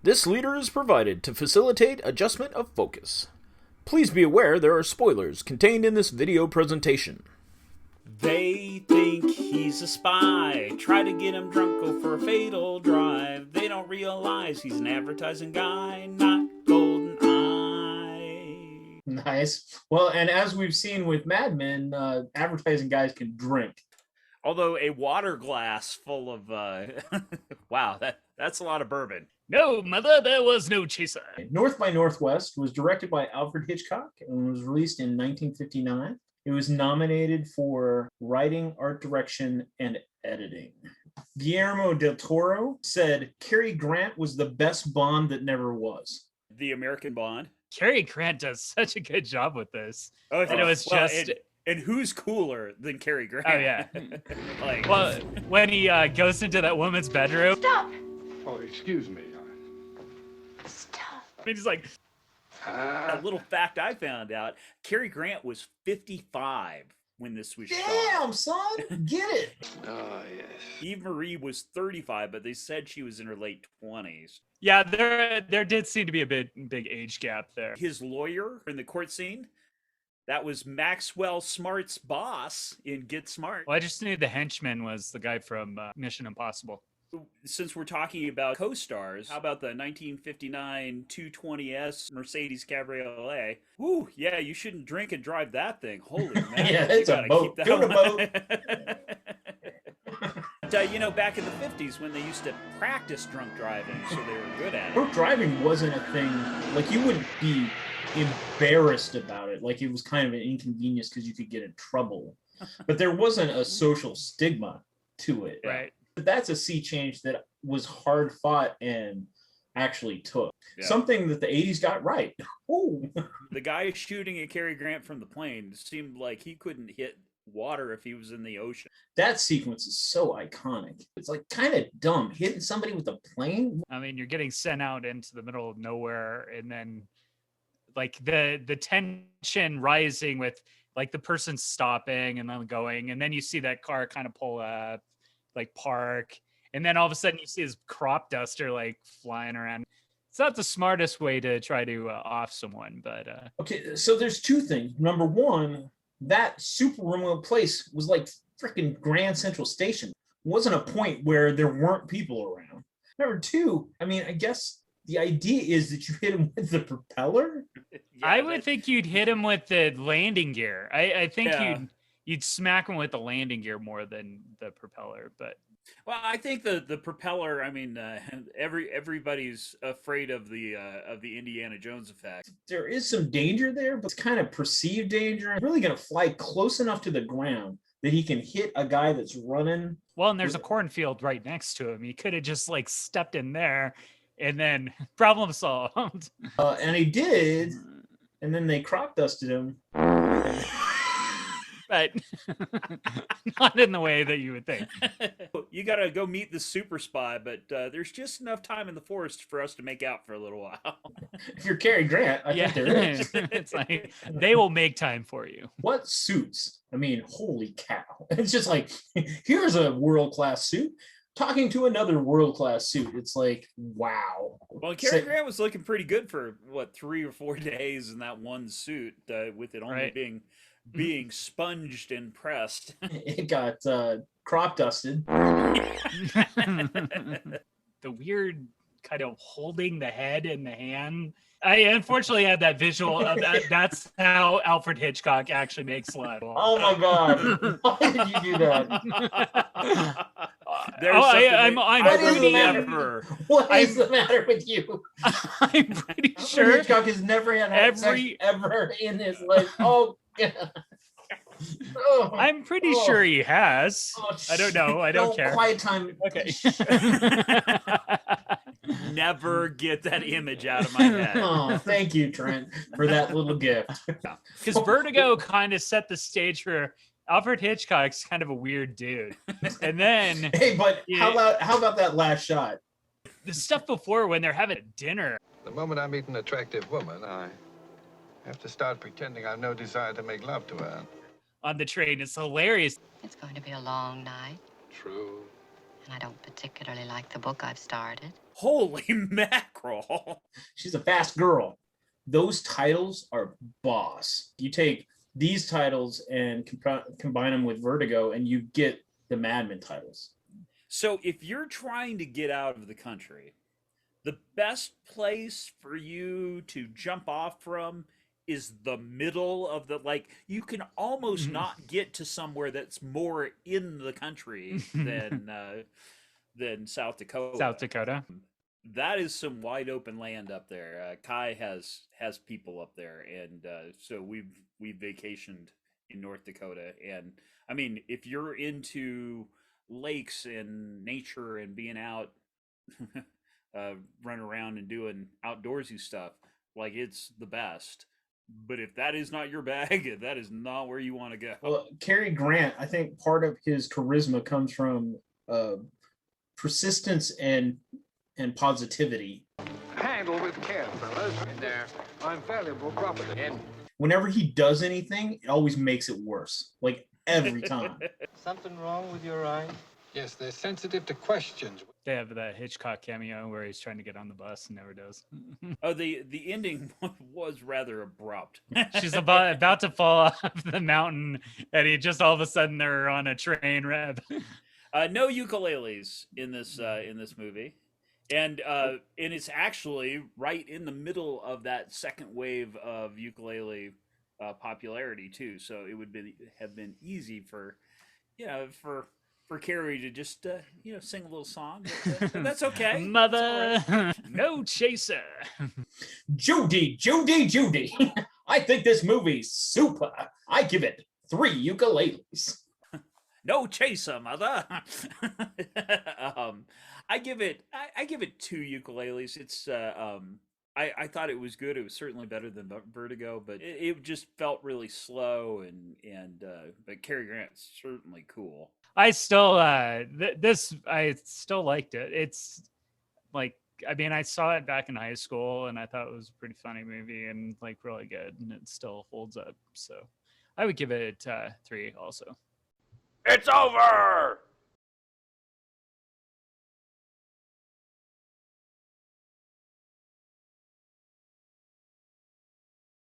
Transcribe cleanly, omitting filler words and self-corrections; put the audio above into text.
This leader is provided to facilitate adjustment of focus. Please be aware there are spoilers contained in this video presentation. They think he's a spy. Try to get him drunk, go for a fatal drive. They don't realize he's an advertising guy, not Golden Eye. Nice. Well, and as we've seen with Mad Men, advertising guys can drink. Although a water glass full of, wow, that's a lot of bourbon. No, mother, there was no chaser. North by Northwest was directed by Alfred Hitchcock and was released in 1959. It was nominated for writing, art direction, and editing. Guillermo del Toro said Cary Grant was the best Bond that never was. The American Bond. Cary Grant does such a good job with this. Oh, and it was just... And who's cooler than Cary Grant? Oh, yeah. Like... Well, when he goes into that woman's bedroom... Stop! Oh, excuse me. Stop. And he's like... A little fact I found out, Cary Grant was 55 when this was shot. Damn, son! Get it! Oh, yes. Eve Marie was 35, but they said she was in her late 20s. Yeah, there did seem to be a big age gap there. His lawyer in the court scene, that was Maxwell Smart's boss in Get Smart. Well, I just knew the henchman was the guy from Mission Impossible. Since we're talking about co-stars, how about the 1959 220S Mercedes Cabriolet? Ooh, yeah, you shouldn't drink and drive that thing. Holy man. Yeah, it's a boat. Keep Go to boat. But, you know, back in the 50s when they used to practice drunk driving, so they were good at it. Drunk driving wasn't a thing. Like, you wouldn't be embarrassed about it. Like, it was kind of an inconvenience because you could get in trouble. But there wasn't a social stigma to it. Right. That's a sea change that was hard fought and actually took. Yeah. Something that the 80s got right. Ooh. The guy shooting at Cary Grant from the plane seemed like he couldn't hit water if he was in the ocean. That sequence is so iconic. It's like kind of dumb. Hitting somebody with a plane? I mean, you're getting sent out into the middle of nowhere, and then like the tension rising with like the person stopping and then going, and then you see that car kind of pull up, like park, and then all of a sudden you see his crop duster like flying around. It's not the smartest way to try to off someone, but Okay, so there's two things. Number one, that super remote place was like freaking Grand Central Station. It wasn't a point where there weren't people around. Number two, I mean, I guess the idea is that you hit him with the propeller. Yeah, I would think you'd hit him with the landing gear. I think Yeah. you'd smack him with the landing gear more than the propeller, but Well, I think the propeller. I mean, everybody's afraid of the Indiana Jones effect. There is some danger there, but it's kind of perceived danger. Really going to fly close enough to the ground that he can hit a guy that's running. well, and there's a cornfield right next to him. He could have just like stepped in there and then problem solved. And he did, and then they crop dusted him. But not in the way that you would think. You got to go meet the super spy, but there's just enough time in the forest for us to make out for a little while. If you're Cary Grant, I think there is. It's like they will make time for you. What suits? I mean, holy cow. It's just like, here's a world-class suit talking to another world-class suit. It's like, wow. Well, Cary Grant was looking pretty good for, 3 or 4 days in that one suit, with it only Right. being sponged and pressed. It got crop dusted. The weird kind of holding the head in the hand. I unfortunately had that visual of that. That's how Alfred Hitchcock actually makes love. Oh my God. Why did you do that? I'm What is pretty, the matter? What is the matter with you? I'm pretty Alfred sure Hitchcock has never had sex ever in his life. Oh, God. Oh, I'm pretty sure he has. oh, I don't know. I don't care. Quiet time. Okay. Never get that image out of my head. Oh, thank you, Trent, for that little gift. Because Vertigo kind of set the stage for Alfred Hitchcock's kind of a weird dude. And then Hey, but how about that last shot? the stuff before when they're having dinner. The moment I meet an attractive woman, I have to start pretending I've no desire to make love to her. On the train, it's hilarious. It's going to be a long night, True. and I don't particularly like the book I've started. Holy mackerel. She's a fast girl. Those titles are boss. You take these titles and combine them with Vertigo, and you get the Mad Men titles. So if you're trying to get out of the country, the best place for you to jump off from is the middle of the, like, you can almost not get to somewhere that's more in the country than South Dakota. South Dakota. That is some wide open land up there. Kai has people up there, and so we've vacationed in North Dakota. And I mean, if you're into lakes and nature and being out, running around and doing outdoorsy stuff, like, it's the best. But if that is not your bag, that is not where you want to go. Well, Cary Grant, I think part of his charisma comes from persistence and positivity. Handle with care, fellas. In there. I'm valuable property. In. Whenever he does anything, it always makes it worse. Like, every time. Something wrong with your eye? Yes, they're sensitive to questions. They have that Hitchcock cameo where he's trying to get on the bus and never does. Oh, the ending was rather abrupt. She's about to fall off the mountain, and he just all of a sudden they're on a train rev. No ukuleles in this movie, and it's actually right in the middle of that second wave of ukulele popularity too. So it would have been easy for Cary to just sing a little song. But that's okay. Mother, right. No chaser. Judy. I think this movie's super. I give it 3 ukuleles. No chaser, mother. I give it 2 ukuleles. It's I thought it was good. It was certainly better than Vertigo, but it just felt really slow, but Cary Grant's certainly cool. I still I still liked it. It's like, I mean, I saw it back in high school and I thought it was a pretty funny movie and like really good, and it still holds up. So I would give it 3 also. It's over!